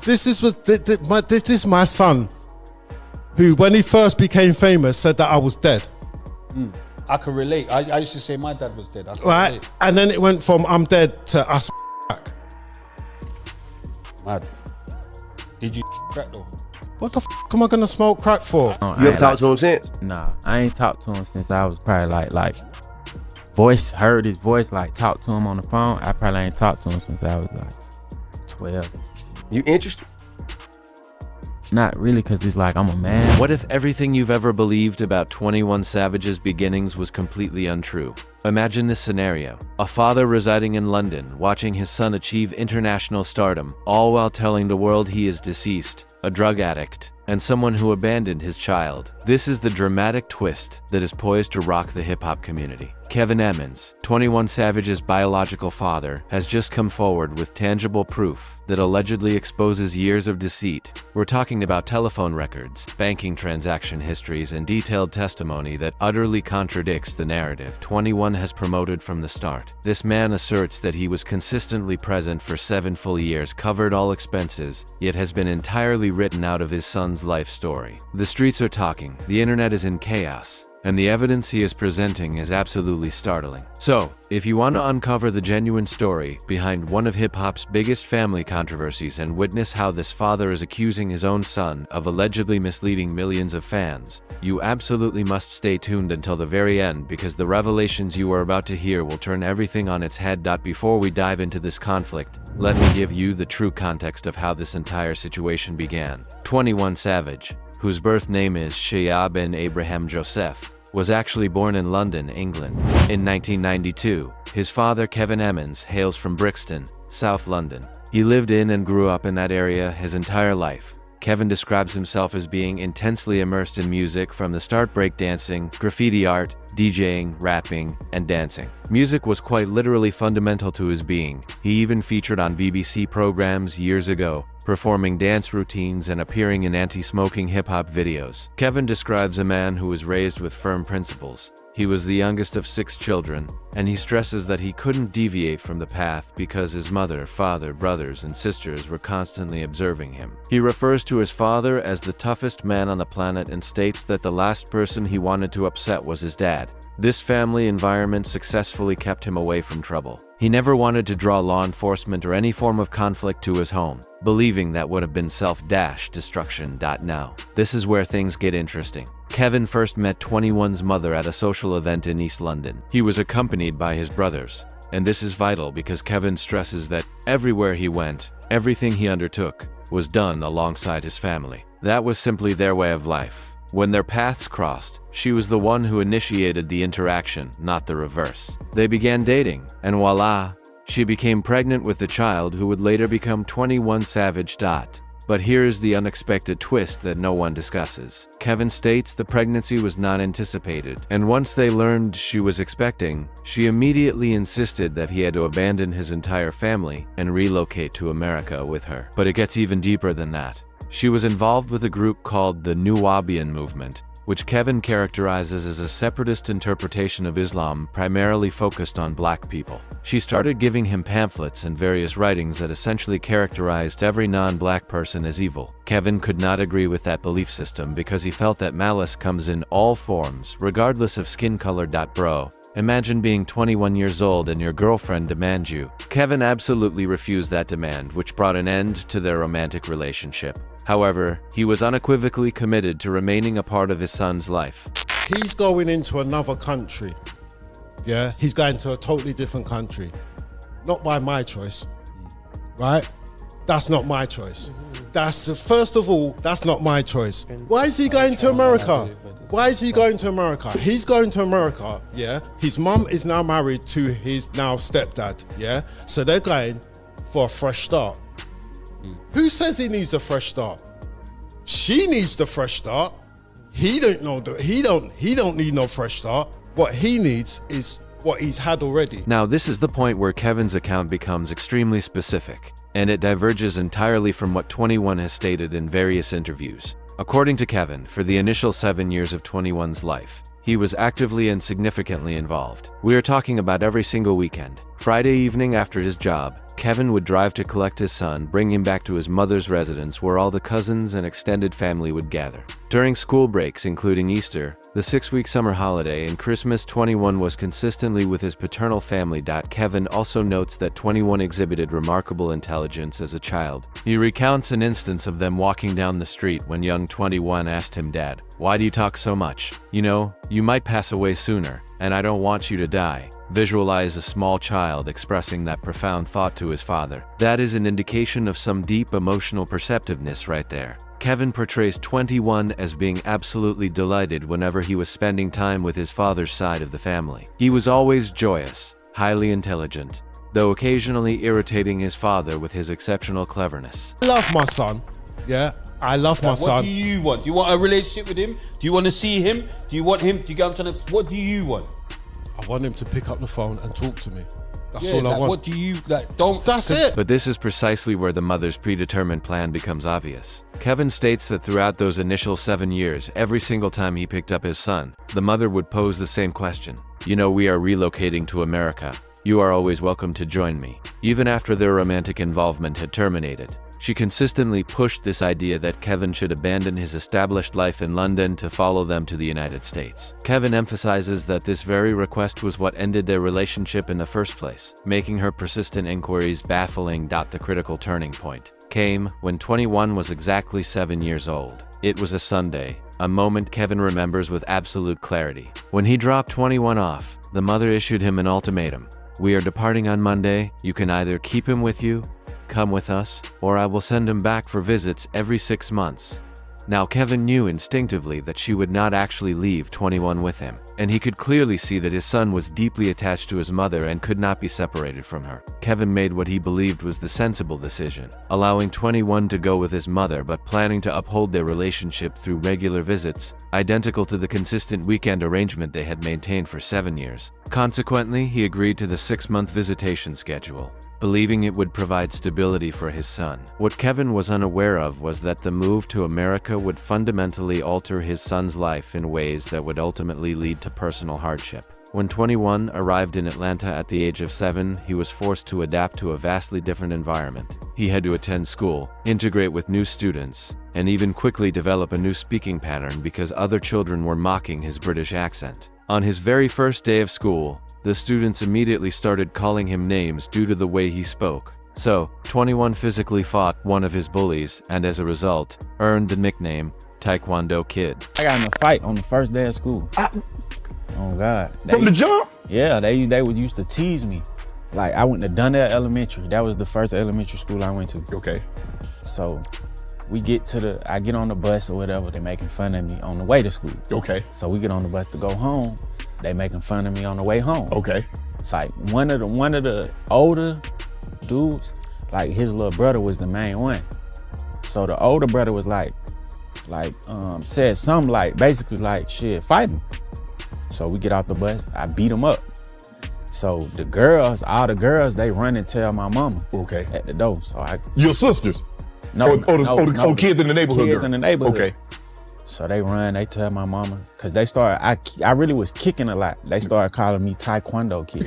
This is my son, who, when he first became famous, said that I was dead. I can relate. I used to say my dad was dead. I can Right, relate. and then it went from I'm dead to us back. Mad. Did you crack though? What the f am I gonna smoke crack for? You ever talked to him since? Nah, I ain't talked to him since I was probably heard his voice, like talked to him on the phone. I probably ain't talked to him since I was like 12. You interested? Not really, cause it's like I'm a man. What if everything you've ever believed about 21 Savage's beginnings was completely untrue? Imagine this scenario. A father residing in London, watching his son achieve international stardom, all while telling the world he is deceased, a drug addict, and someone who abandoned his child. This is the dramatic twist that is poised to rock the hip-hop community. Kevin Emmons, 21 Savage's biological father, has just come forward with tangible proof that allegedly exposes years of deceit. We're talking about telephone records, banking transaction histories, and detailed testimony that utterly contradicts the narrative 21 has promoted from the start. This man asserts that he was consistently present for 7 full years, covered all expenses, yet has been entirely written out of his son's life story. The streets are talking, the internet is in chaos, and the evidence he is presenting is absolutely startling. So, if you want to uncover the genuine story behind one of hip-hop's biggest family controversies and witness how this father is accusing his own son of allegedly misleading millions of fans, you absolutely must stay tuned until the very end, because the revelations you are about to hear will turn everything on its head. Before we dive into this conflict, let me give you the true context of how this entire situation began. 21 Savage, whose birth name is Shia bin Abraham Joseph, was actually born in London, England. In 1992, his father, Kevin Emmons, hails from Brixton, South London. He lived in and grew up in that area his entire life. Kevin describes himself as being intensely immersed in music from the start: breakdancing, graffiti art, DJing, rapping, and dancing. Music was quite literally fundamental to his being. He even featured on BBC programs years ago, performing dance routines and appearing in anti-smoking hip-hop videos. Kevin describes a man who was raised with firm principles. He was the youngest of 6 children, and he stresses that he couldn't deviate from the path because his mother, father, brothers, and sisters were constantly observing him. He refers to his father as the toughest man on the planet and states that the last person he wanted to upset was his dad. This family environment successfully kept him away from trouble. He never wanted to draw law enforcement or any form of conflict to his home, believing that would have been self-destruction. Now, this is where things get interesting. Kevin first met 21's mother at a social event in East London. He was accompanied by his brothers, and this is vital because Kevin stresses that everywhere he went, everything he undertook was done alongside his family. That was simply their way of life. When their paths crossed, she was the one who initiated the interaction, not the reverse. They began dating, and voila, she became pregnant with the child who would later become 21 Savage. But here's the unexpected twist that no one discusses. Kevin states the pregnancy was not anticipated, and once they learned she was expecting, she immediately insisted that he had to abandon his entire family and relocate to America with her. But it gets even deeper than that. She was involved with a group called the Nuwaubian movement, which Kevin characterizes as a separatist interpretation of Islam primarily focused on black people. She started giving him pamphlets and various writings that essentially characterized every non-black person as evil. Kevin could not agree with that belief system because he felt that malice comes in all forms, regardless of skin color. Bro, imagine being 21 years old and your girlfriend demands you. Kevin absolutely refused that demand, which brought an end to their romantic relationship. However, he was unequivocally committed to remaining a part of his son's life. He's going into another country. Yeah, he's going to a totally different country. Not by my choice, right? That's not my choice. First of all, that's not my choice. Why is he going to America? Why is he going to America? He's going to America, yeah? His mum is now married to his now stepdad, yeah? So they're going for a fresh start. Who says he needs a fresh start? She needs the fresh start. He don't need no fresh start. What he needs is what he's had already. Now, this is the point where Kevin's account becomes extremely specific, and it diverges entirely from what 21 has stated in various interviews. According to Kevin, for the initial 7 years of 21's life, he was actively and significantly involved. We are talking about every single weekend. Friday evening after his job, Kevin would drive to collect his son, bring him back to his mother's residence where all the cousins and extended family would gather. During school breaks, including Easter, the 6-week summer holiday, and Christmas, 21 was consistently with his paternal family. Kevin also notes that 21 exhibited remarkable intelligence as a child. He recounts an instance of them walking down the street when young 21 asked him, "Dad, why do you talk so much? You know, you might pass away sooner, and I don't want you to die." Visualize a small child expressing that profound thought to his father. That is an indication of some deep emotional perceptiveness right there. Kevin portrays 21 as being absolutely delighted whenever he was spending time with his father's side of the family. He was always joyous, highly intelligent, though occasionally irritating his father with his exceptional cleverness. I love my son. Yeah, I love my What son. do you want? Do you want a relationship with him? Do you want to see him? Do you want him? Do you get on to what do you want? I want him to pick up the phone and talk to me. That's Yeah, all I like, want. what do you like? Don't. That's it. But this is precisely where the mother's predetermined plan becomes obvious. Kevin states that throughout those initial 7 years, every single time he picked up his son, the mother would pose the same question. "You know, we are relocating to America. You are always welcome to join me." Even after their romantic involvement had terminated, she consistently pushed this idea that Kevin should abandon his established life in London to follow them to the United States. Kevin emphasizes that this very request was what ended their relationship in the first place, making her persistent inquiries baffling. The critical turning point came when 21 was exactly 7 years old. It was a Sunday, a moment Kevin remembers with absolute clarity. When he dropped 21 off, the mother issued him an ultimatum. "We are departing on Monday. You can either keep him with you, come with us, or I will send him back for visits every 6 months." Now, Kevin knew instinctively that she would not actually leave 21 with him, and he could clearly see that his son was deeply attached to his mother and could not be separated from her. Kevin made what he believed was the sensible decision, allowing 21 to go with his mother but planning to uphold their relationship through regular visits, identical to the consistent weekend arrangement they had maintained for 7 years. Consequently, he agreed to the 6-month visitation schedule, believing it would provide stability for his son. What Kevin was unaware of was that the move to America would fundamentally alter his son's life in ways that would ultimately lead to personal hardship. When 21 arrived in Atlanta at the age of 7, he was forced to adapt to a vastly different environment. He had to attend school, integrate with new students, and even quickly develop a new speaking pattern because other children were mocking his British accent. On his very first day of school, the students immediately started calling him names due to the way he spoke. So, 21 physically fought one of his bullies and as a result, earned the nickname Taekwondo Kid. I got in a fight on the first day of school. Oh God. From the jump? Yeah, they used to tease me. Like I went to Dundale Elementary. That was the first elementary school I went to. Okay. So I get on the bus or whatever, they making fun of me on the way to school. Okay. So we get on the bus to go home, they making fun of me on the way home. Okay. It's like one of the older dudes, like his little brother was the main one. So the older brother was said something like, basically like, shit, fight him. So we get off the bus, I beat him up. So all the girls, they run and tell my mama. Okay. At the door. So Your sisters? No, kids in the neighborhood. Kids in the neighborhood. Okay. So they run, they tell my mama, cause they started, I really was kicking a lot. They started calling me Taekwondo Kid.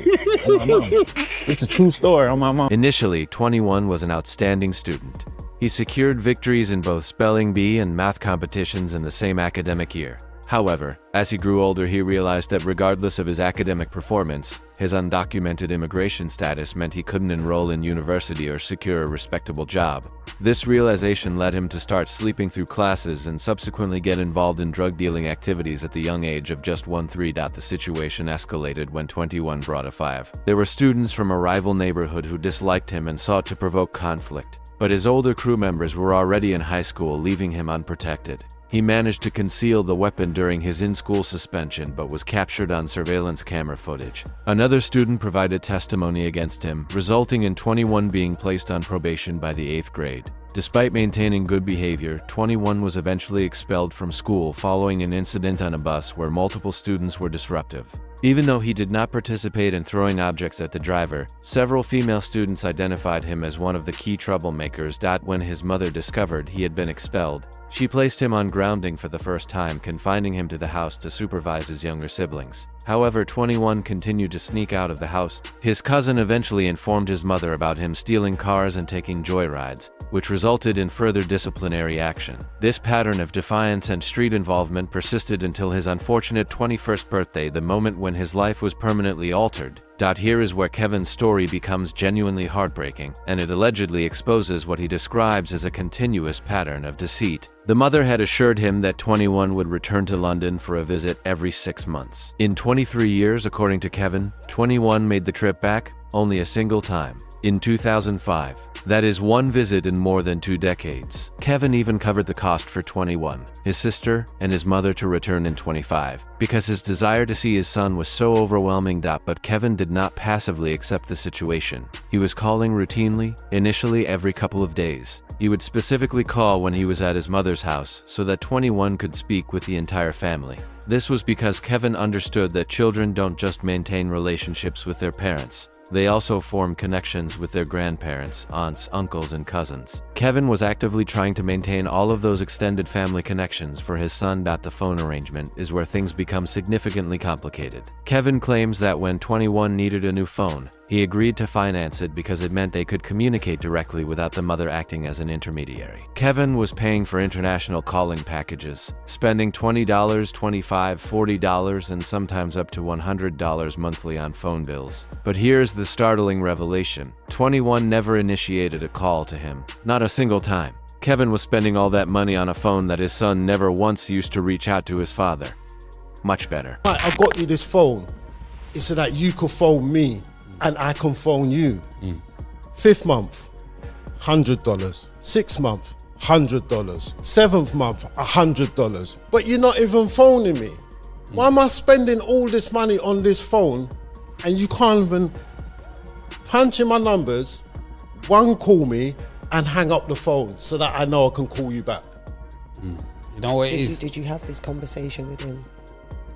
On my mama. It's a true story on my mom. Initially, 21 was an outstanding student. He secured victories in both spelling bee and math competitions in the same academic year. However, as he grew older, he realized that regardless of his academic performance, his undocumented immigration status meant he couldn't enroll in university or secure a respectable job. This realization led him to start sleeping through classes and subsequently get involved in drug dealing activities at the young age of just 13. The situation escalated when 21 brought a 5. There were students from a rival neighborhood who disliked him and sought to provoke conflict, but his older crew members were already in high school, leaving him unprotected. He managed to conceal the weapon during his in-school suspension but was captured on surveillance camera footage. Another student provided testimony against him, resulting in 21 being placed on probation by the 8th grade. Despite maintaining good behavior, 21 was eventually expelled from school following an incident on a bus where multiple students were disruptive. Even though he did not participate in throwing objects at the driver, several female students identified him as one of the key troublemakers. When his mother discovered he had been expelled, she placed him on grounding for the first time, confining him to the house to supervise his younger siblings. However, 21 continued to sneak out of the house. His cousin eventually informed his mother about him stealing cars and taking joyrides, which resulted in further disciplinary action. This pattern of defiance and street involvement persisted until his unfortunate 21st birthday, the moment when his life was permanently altered. Here is where Kevin's story becomes genuinely heartbreaking, and it allegedly exposes what he describes as a continuous pattern of deceit. The mother had assured him that 21 would return to London for a visit every 6 months. In 23 years, according to Kevin, 21 made the trip back only a single time, in 2005. That is one visit in more than 2 decades. Kevin even covered the cost for 21, his sister, and his mother to return in 25, because his desire to see his son was so overwhelming. But Kevin did not passively accept the situation. He was calling routinely, initially every couple of days. He would specifically call when he was at his mother's house so that 21 could speak with the entire family. This was because Kevin understood that children don't just maintain relationships with their parents. They also form connections with their grandparents, aunts, uncles, and cousins. Kevin was actively trying to maintain all of those extended family connections for his son. The phone arrangement is where things become significantly complicated. Kevin claims that when 21 needed a new phone, he agreed to finance it because it meant they could communicate directly without the mother acting as an intermediary. Kevin was paying for international calling packages, spending $20, $25, $40, and sometimes up to $100 monthly on phone bills. But here's the startling revelation. 21 never initiated a call to him, not a single time. Kevin was spending all that money on a phone that his son never once used to reach out to his father. Much better. Right, I got you this phone. It's so that you could phone me and I can phone you. 5th month, $100. 6th month, $100. 7th month, $100. But you're not even phoning me. Why am I spending all this money on this phone and you can't even punch in my numbers, call me and hang up the phone so that I know I can call you back? You know what it is? Did you have this conversation with him?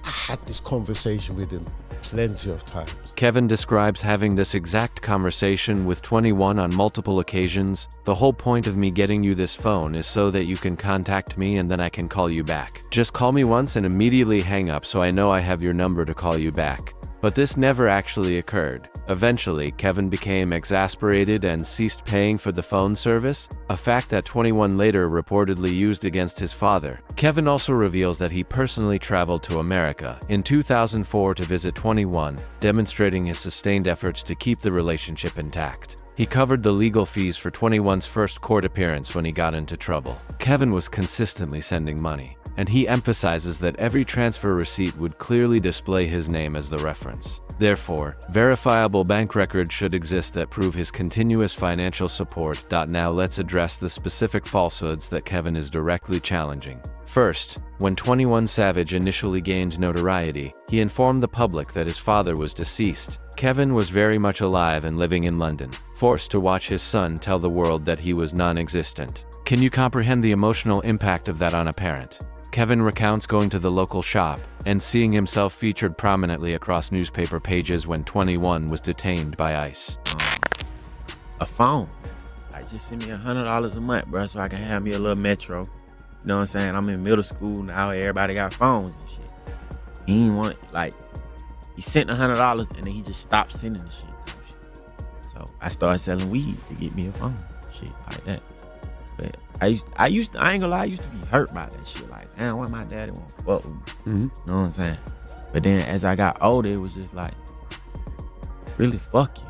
I had this conversation with him plenty of times. Kevin describes having this exact conversation with 21 on multiple occasions. The whole point of me getting you this phone is so that you can contact me and then I can call you back. Just call me once and immediately hang up so I know I have your number to call you back. But this never actually occurred. Eventually, Kevin became exasperated and ceased paying for the phone service, a fact that 21 later reportedly used against his father. Kevin also reveals that he personally traveled to America in 2004 to visit 21, demonstrating his sustained efforts to keep the relationship intact. He covered the legal fees for 21's first court appearance when he got into trouble. Kevin was consistently sending money, and he emphasizes that every transfer receipt would clearly display his name as the reference. Therefore, verifiable bank records should exist that prove his continuous financial support. Now let's address the specific falsehoods that Kevin is directly challenging. First, when 21 Savage initially gained notoriety, he informed the public that his father was deceased. Kevin was very much alive and living in London, forced to watch his son tell the world that he was non-existent. Can you comprehend the emotional impact of that on a parent? Kevin recounts going to the local shop and seeing himself featured prominently across newspaper pages when 21 was detained by ICE. A phone. Like, just send me $100 a month, bro, so I can have me a little Metro. You know what I'm saying? I'm in middle school now. Everybody got phones and shit. He ain't want, like, he sent $100 and then he just stopped sending the shit. So I started selling weed to get me a phone. Shit like that. But I ain't gonna lie, I used to be hurt by that shit. Like, damn, why my daddy won't fuck with me? You know what I'm saying? But then as I got older, it was just like, really, fuck you.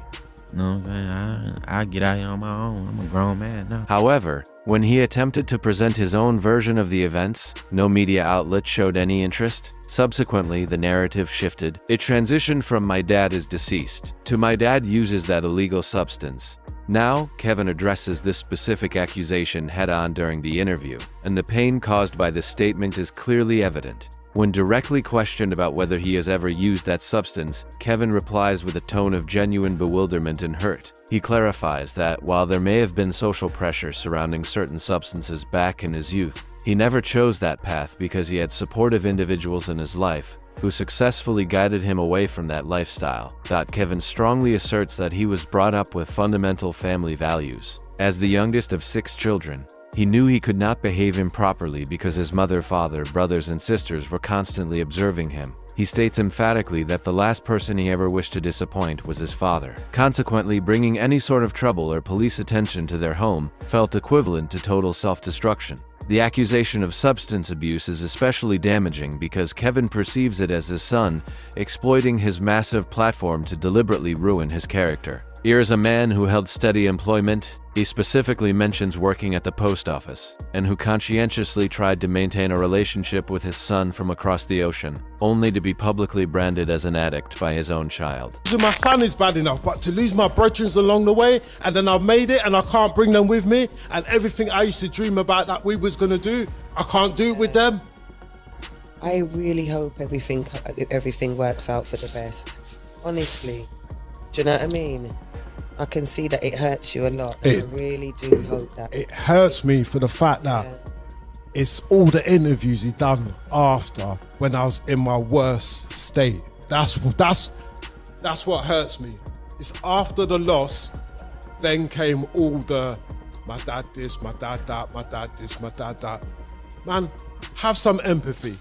You know what I'm saying? I get out here on my own. I'm a grown man now. However, when he attempted to present his own version of the events, no media outlet showed any interest. Subsequently, the narrative shifted. It transitioned from "my dad is deceased" to "my dad uses that illegal substance." Now, Kevin addresses this specific accusation head-on during the interview, and the pain caused by this statement is clearly evident. When directly questioned about whether he has ever used that substance, Kevin replies with a tone of genuine bewilderment and hurt. He clarifies that while there may have been social pressure surrounding certain substances back in his youth, he never chose that path because he had supportive individuals in his life who successfully guided him away from that lifestyle. Kevin strongly asserts that he was brought up with fundamental family values. As the youngest of 6 children, he knew he could not behave improperly because his mother, father, brothers, and sisters were constantly observing him. He states emphatically that the last person he ever wished to disappoint was his father. Consequently, bringing any sort of trouble or police attention to their home felt equivalent to total self-destruction. The accusation of substance abuse is especially damaging because Kevin perceives it as his son exploiting his massive platform to deliberately ruin his character. Here is a man who held steady employment. He specifically mentions working at the post office, and who conscientiously tried to maintain a relationship with his son from across the ocean, only to be publicly branded as an addict by his own child. So my son is bad enough, but to lose my brethren along the way, and then I've made it and I can't bring them with me, and everything I used to dream about that we was gonna do, I can't do it with them. I really hope everything works out for the best. Honestly. Do you know what I mean? I can see that it hurts you a lot. I really do hope that. It hurts me for the fact that it's all the interviews he done after when I was in my worst state. That's what hurts me. It's after the loss, then came all the my dad this, my dad that, my dad this, my dad that. Man, have some empathy.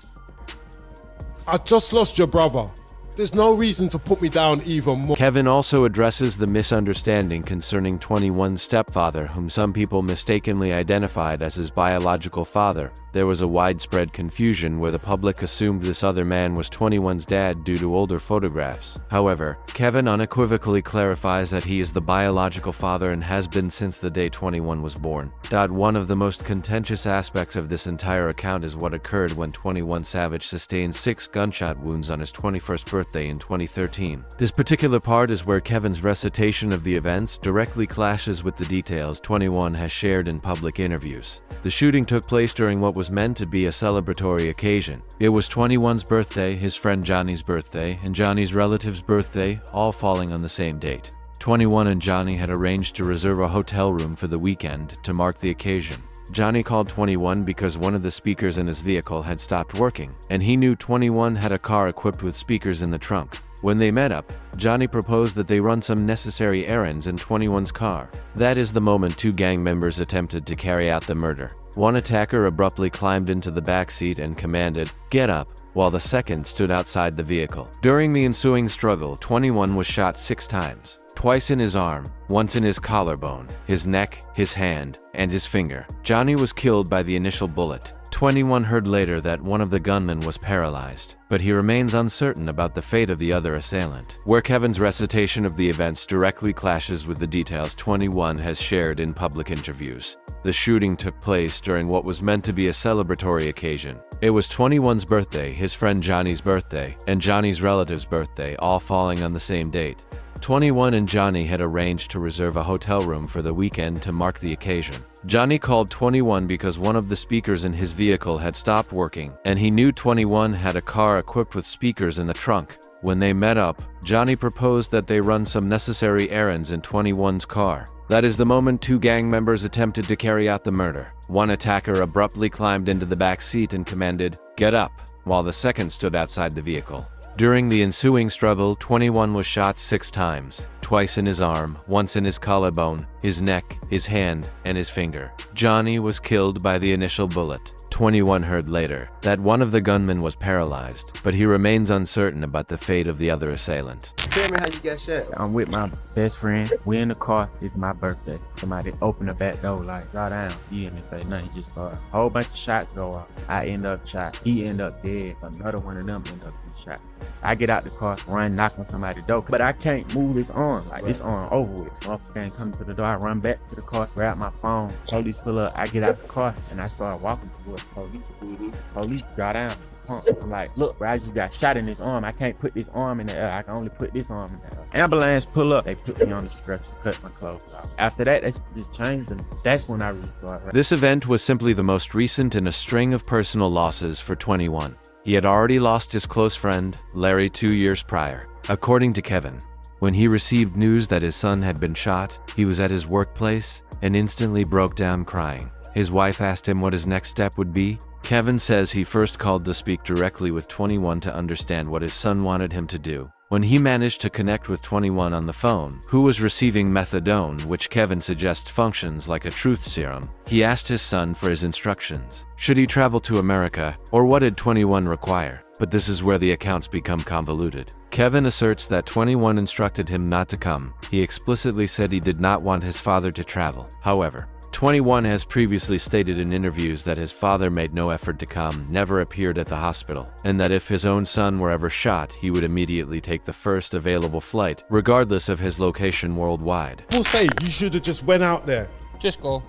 I just lost your brother. There's no reason to put me down even more. Kevin also addresses the misunderstanding concerning 21's stepfather, whom some people mistakenly identified as his biological father. There was a widespread confusion where the public assumed this other man was 21's dad due to older photographs. However, Kevin unequivocally clarifies that he is the biological father and has been since the day 21 was born. One of the most contentious aspects of this entire account is what occurred when 21 Savage sustained 6 gunshot wounds on his 21st birthday in 2013. This particular part is where Kevin's recitation of the events directly clashes with the details 21 has shared in public interviews. The shooting took place during what was meant to be a celebratory occasion. It was 21's birthday, his friend Johnny's birthday, and Johnny's relative's birthday, all falling on the same date. 21 and Johnny had arranged to reserve a hotel room for the weekend to mark the occasion. Johnny called 21 because one of the speakers in his vehicle had stopped working, and he knew 21 had a car equipped with speakers in the trunk. When they met up, Johnny proposed that they run some necessary errands in 21's car. That is the moment 2 gang members attempted to carry out the murder. One attacker abruptly climbed into the back seat and commanded, "Get up," while the second stood outside the vehicle. During the ensuing struggle, 21 was shot 6 times. Twice in his arm, once in his collarbone, his neck, his hand, and his finger. Johnny was killed by the initial bullet. 21 heard later that one of the gunmen was paralyzed, but he remains uncertain about the fate of the other assailant. Where Kevin's recitation of the events directly clashes with the details 21 has shared in public interviews. The shooting took place during what was meant to be a celebratory occasion. It was 21's birthday, his friend Johnny's birthday, and Johnny's relative's birthday, all falling on the same date. 21 and Johnny had arranged to reserve a hotel room for the weekend to mark the occasion. Johnny called 21 because one of the speakers in his vehicle had stopped working, and he knew 21 had a car equipped with speakers in the trunk. When they met up, Johnny proposed that they run some necessary errands in 21's car. That is the moment 2 gang members attempted to carry out the murder. One attacker abruptly climbed into the back seat and commanded, "Get up," while the second stood outside the vehicle. During the ensuing struggle, 21 was shot 6 times, twice in his arm, once in his collarbone, his neck, his hand, and his finger. Johnny was killed by the initial bullet. 21 heard later that one of the gunmen was paralyzed, but he remains uncertain about the fate of the other assailant. Tell me how you got shot. I'm with my best friend. We in the car. It's my birthday. Somebody opened the back door like, "Draw down." He didn't say nothing. He just started. A whole bunch of shots go off. I end up shot. He end up dead. Another one of them end up being shot. I get out the car, run, knock on somebody's door, but I can't move this arm. Like, this arm over with. So I can't come to the door. I run back to the car, grab my phone. Police pull up. I get out the car and I start walking towards police. Police draw down. I'm like, "Look, bro, I just got shot in this arm. I can't put this arm in the air. I can only put this arm in the air." Ambulance pull up. They put me on the stretcher, cut my clothes off. After that, that's just changed, and that's when I really started. This event was simply the most recent in a string of personal losses for 21. He had already lost his close friend, Larry, 2 years prior. According to Kevin, when he received news that his son had been shot, he was at his workplace and instantly broke down crying. His wife asked him what his next step would be. Kevin says he first called to speak directly with 21 to understand what his son wanted him to do. When he managed to connect with 21 on the phone, who was receiving methadone, which Kevin suggests functions like a truth serum, he asked his son for his instructions. Should he travel to America, or what did 21 require? But this is where the accounts become convoluted. Kevin asserts that 21 instructed him not to come. He explicitly said he did not want his father to travel. However, 21 has previously stated in interviews that his father made no effort to come, never appeared at the hospital, and that if his own son were ever shot, he would immediately take the first available flight, regardless of his location worldwide. People say you should have just went out there. Just go.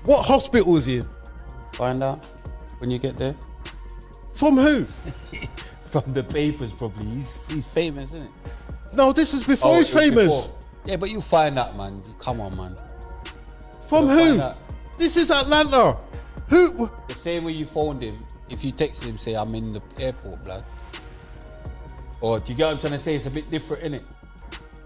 What hospital is he in? Find out when you get there. From who? From the papers, probably. He's famous, isn't it? No, this was before he's it was famous. before. Yeah, but you find out, man. Come on, man. From You'll who? find out. This is Atlanta. Who? The same way you phoned him, if you texted him, say, I'm in the airport, blood. Or do you get what I'm trying to say? It's a bit different, innit?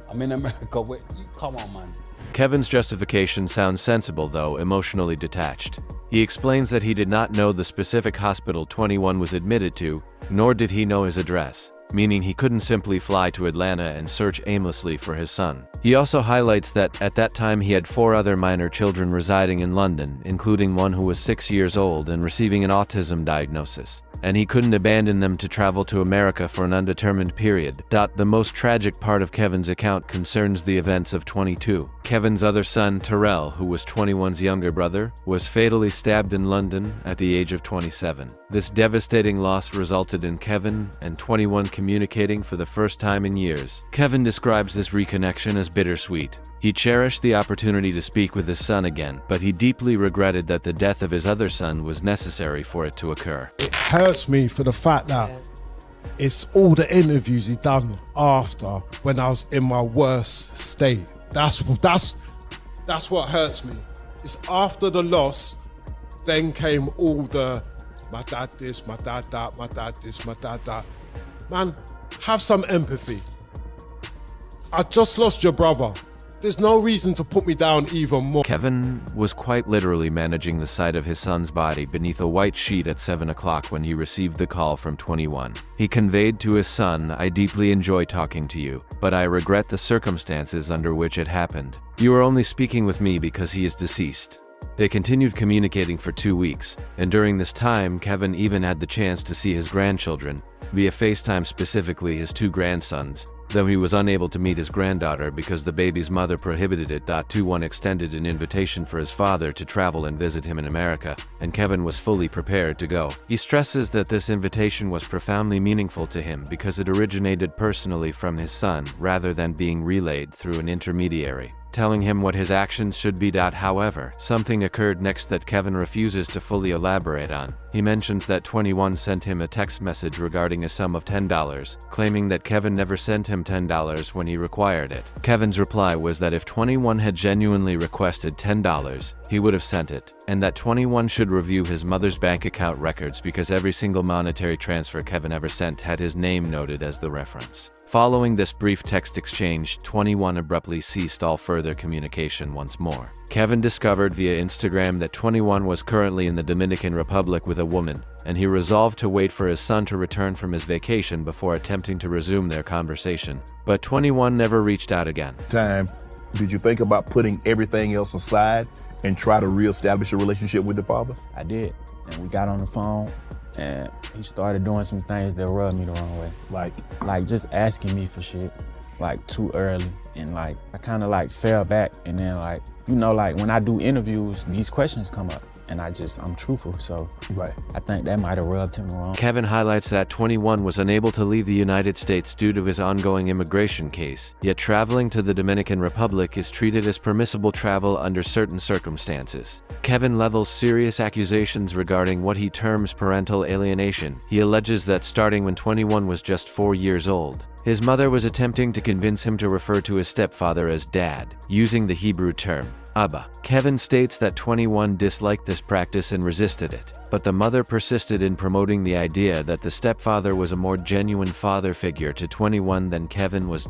I'm in America. Come on, man. Kevin's justification sounds sensible, though emotionally detached. He explains that he did not know the specific hospital 21 was admitted to, nor did he know his address, meaning he couldn't simply fly to Atlanta and search aimlessly for his son. He also highlights that at that time he had 4 other minor children residing in London, including one who was 6 years old and receiving an autism diagnosis, and he couldn't abandon them to travel to America for an undetermined period. The most tragic part of Kevin's account concerns the events of 22. Kevin's other son, Terrell, who was 21's younger brother, was fatally stabbed in London at the age of 27. This devastating loss resulted in Kevin and 21 communicating for the first time in years. Kevin describes this reconnection as bittersweet. He cherished the opportunity to speak with his son again, but he deeply regretted that the death of his other son was necessary for it to occur. It hurts me for the fact that it's all the interviews he done after when I was in my worst state. That's what hurts me. It's after the loss, then came all the my dad this, my dad that, my dad this, my dad that. Man, have some empathy. I just lost your brother. There's no reason to put me down even more. Kevin was quite literally managing the sight of his son's body beneath a white sheet at 7 o'clock when he received the call from 21. He conveyed to his son, "I deeply enjoy talking to you, but I regret the circumstances under which it happened. You are only speaking with me because he is deceased." They continued communicating for 2 weeks, and during this time, Kevin even had the chance to see his grandchildren, via FaceTime, specifically his 2 grandsons, though he was unable to meet his granddaughter because the baby's mother prohibited it. 21 extended an invitation for his father to travel and visit him in America, and Kevin was fully prepared to go. He stresses that this invitation was profoundly meaningful to him because it originated personally from his son rather than being relayed through an intermediary, telling him what his actions should be. However, something occurred next that Kevin refuses to fully elaborate on. He mentions that 21 sent him a text message regarding a sum of $10, claiming that Kevin never sent him $10 when he required it. Kevin's reply was that if 21 had genuinely requested $10, he would have sent it, and that 21 should review his mother's bank account records because every single monetary transfer Kevin ever sent had his name noted as the reference. Following this brief text exchange, 21 abruptly ceased all further communication once more. Kevin discovered via Instagram that 21 was currently in the Dominican Republic with a woman, and he resolved to wait for his son to return from his vacation before attempting to resume their conversation. But 21 never reached out again. Did you think about putting everything else aside and try to reestablish a relationship with the father? I did, and we got on the phone, and he started doing some things that rubbed me the wrong way. Like just asking me for shit, like too early, and like I kind of like fell back, and then like, you know, like when I do interviews, these questions come up, and I'm truthful, so I think that might have rubbed him wrong. Kevin highlights that 21 was unable to leave the United States due to his ongoing immigration case, yet traveling to the Dominican Republic is treated as permissible travel under certain circumstances. Kevin levels serious accusations regarding what he terms parental alienation. He alleges that starting when 21 was just 4 years old, his mother was attempting to convince him to refer to his stepfather as dad, using the Hebrew term Abba. Kevin states that 21 disliked this practice and resisted it, but the mother persisted in promoting the idea that the stepfather was a more genuine father figure to 21 than Kevin was.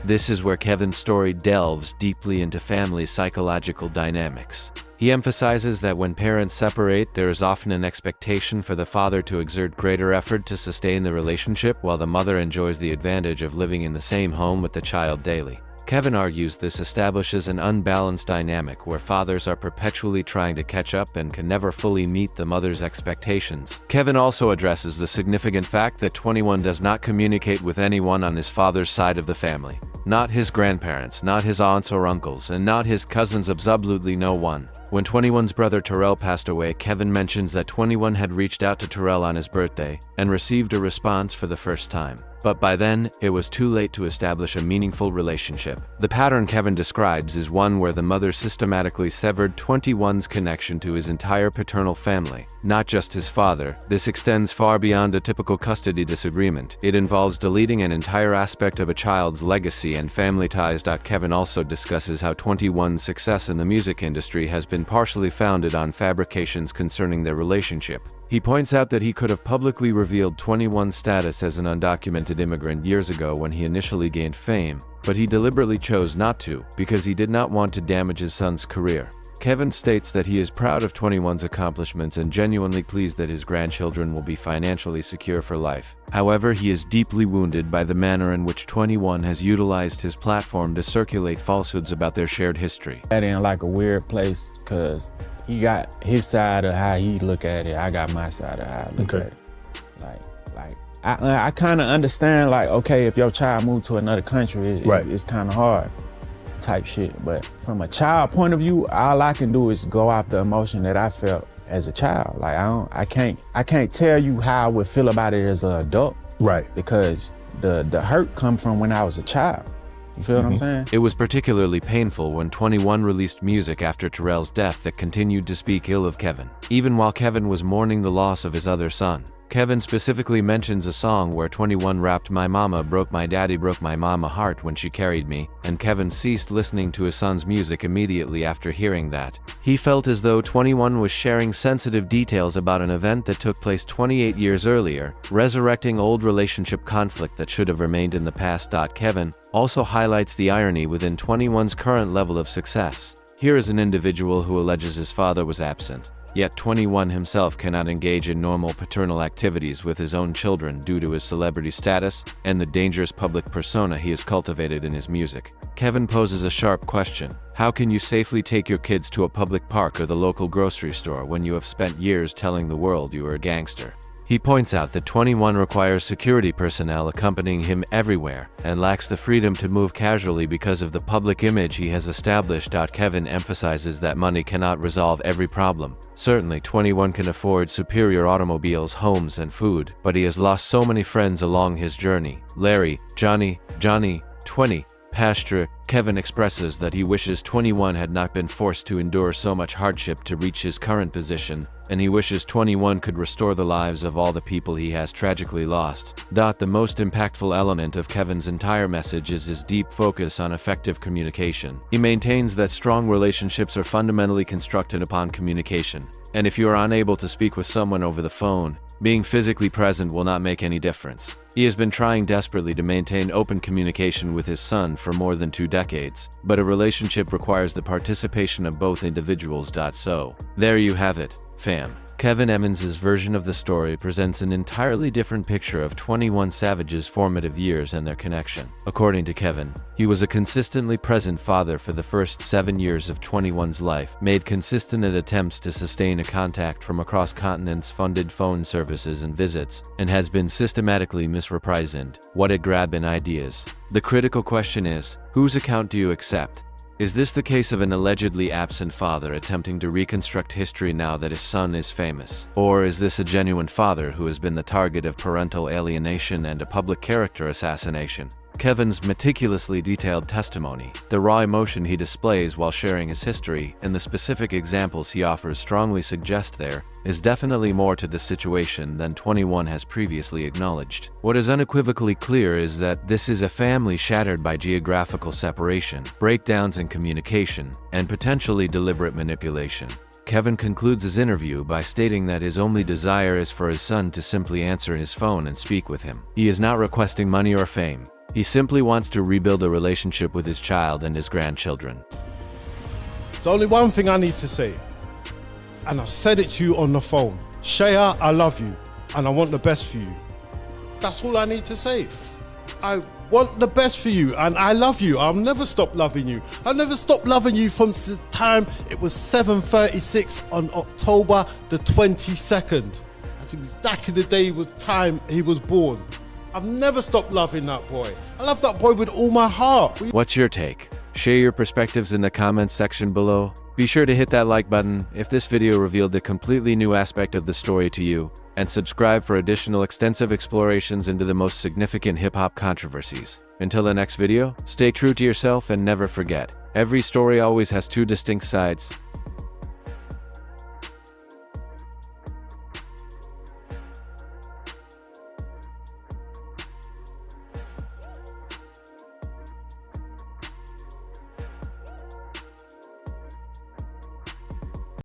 This is where Kevin's story delves deeply into family psychological dynamics. He emphasizes that when parents separate, there is often an expectation for the father to exert greater effort to sustain the relationship, while the mother enjoys the advantage of living in the same home with the child daily. Kevin argues this establishes an unbalanced dynamic where fathers are perpetually trying to catch up and can never fully meet the mother's expectations. Kevin also addresses the significant fact that 21 does not communicate with anyone on his father's side of the family. Not his grandparents, not his aunts or uncles, and not his cousins, absolutely no one. When 21's brother Terrell passed away, Kevin mentions that 21 had reached out to Terrell on his birthday and received a response for the first time. But by then, it was too late to establish a meaningful relationship. The pattern Kevin describes is one where the mother systematically severed 21's connection to his entire paternal family, not just his father. This extends far beyond a typical custody disagreement. It involves deleting an entire aspect of a child's legacy and family ties. Kevin also discusses how 21's success in the music industry has been partially founded on fabrications concerning their relationship. He points out that he could have publicly revealed 21's status as an undocumented immigrant years ago when he initially gained fame, but he deliberately chose not to because he did not want to damage his son's career. Kevin states that he is proud of 21's accomplishments and genuinely pleased that his grandchildren will be financially secure for life. However, he is deeply wounded by the manner in which 21 has utilized his platform to circulate falsehoods about their shared history. That in like a weird place because he got his side of how he look at it. I got my side of how I look at it. I kind of understand, like, okay, if your child moved to another country, it's kind of hard type shit. But from a child point of view, all I can do is go off the emotion that I felt as a child. Like I can't tell you how I would feel about it as an adult. Right. Because the hurt come from when I was a child. You feel what I'm saying? It was particularly painful when 21 released music after Terrell's death that continued to speak ill of Kevin, even while Kevin was mourning the loss of his other son. Kevin specifically mentions a song where 21 rapped, "My mama broke my daddy broke my mama heart when she carried me," and Kevin ceased listening to his son's music immediately after hearing that. He felt as though 21 was sharing sensitive details about an event that took place 28 years earlier, resurrecting old relationship conflict that should have remained in the past. Kevin also highlights the irony within 21's current level of success. Here is an individual who alleges his father was absent, yet 21 himself cannot engage in normal paternal activities with his own children due to his celebrity status and the dangerous public persona he has cultivated in his music. Kevin poses a sharp question. How can you safely take your kids to a public park or the local grocery store when you have spent years telling the world you are a gangster? He points out that 21 requires security personnel accompanying him everywhere and lacks the freedom to move casually because of the public image he has established. Kevin emphasizes that money cannot resolve every problem. Certainly, 21 can afford superior automobiles, homes, and food, but he has lost so many friends along his journey. Larry, Johnny, 20, Pastor. Kevin expresses that he wishes 21 had not been forced to endure so much hardship to reach his current position, and he wishes 21 could restore the lives of all the people he has tragically lost. The most impactful element of Kevin's entire message is his deep focus on effective communication. He maintains that strong relationships are fundamentally constructed upon communication, and if you are unable to speak with someone over the phone, being physically present will not make any difference. He has been trying desperately to maintain open communication with his son for more than 2 decades, but a relationship requires the participation of both individuals. So, there you have it, fam. Kevin Emmons' version of the story presents an entirely different picture of 21 Savage's formative years and their connection. According to Kevin, he was a consistently present father for the first 7 years of 21's life, made consistent attempts to sustain a contact from across continents, funded phone services and visits, and has been systematically misrepresented. What a grab in ideas. The critical question is, whose account do you accept? Is this the case of an allegedly absent father attempting to reconstruct history now that his son is famous? Or is this a genuine father who has been the target of parental alienation and a public character assassination? Kevin's meticulously detailed testimony, the raw emotion he displays while sharing his history, and the specific examples he offers strongly suggest there is definitely more to this situation than 21 has previously acknowledged. What is unequivocally clear is that this is a family shattered by geographical separation, breakdowns in communication, and potentially deliberate manipulation. Kevin concludes his interview by stating that his only desire is for his son to simply answer his phone and speak with him. He is not requesting money or fame. He simply wants to rebuild a relationship with his child and his grandchildren. There's only one thing I need to say, and I've said it to you on the phone. Shea, I love you, and I want the best for you. That's all I need to say. I want the best for you, and I love you. I'll never stop loving you. I'll never stop loving you from the time it was 7:36 on October the 22nd. That's exactly the day time he was born. I've never stopped loving that boy. I love that boy with all my heart. What's your take? Share your perspectives in the comments section below. Be sure to hit that like button if this video revealed a completely new aspect of the story to you, and subscribe for additional extensive explorations into the most significant hip-hop controversies. Until the next video, stay true to yourself and never forget, every story always has two distinct sides.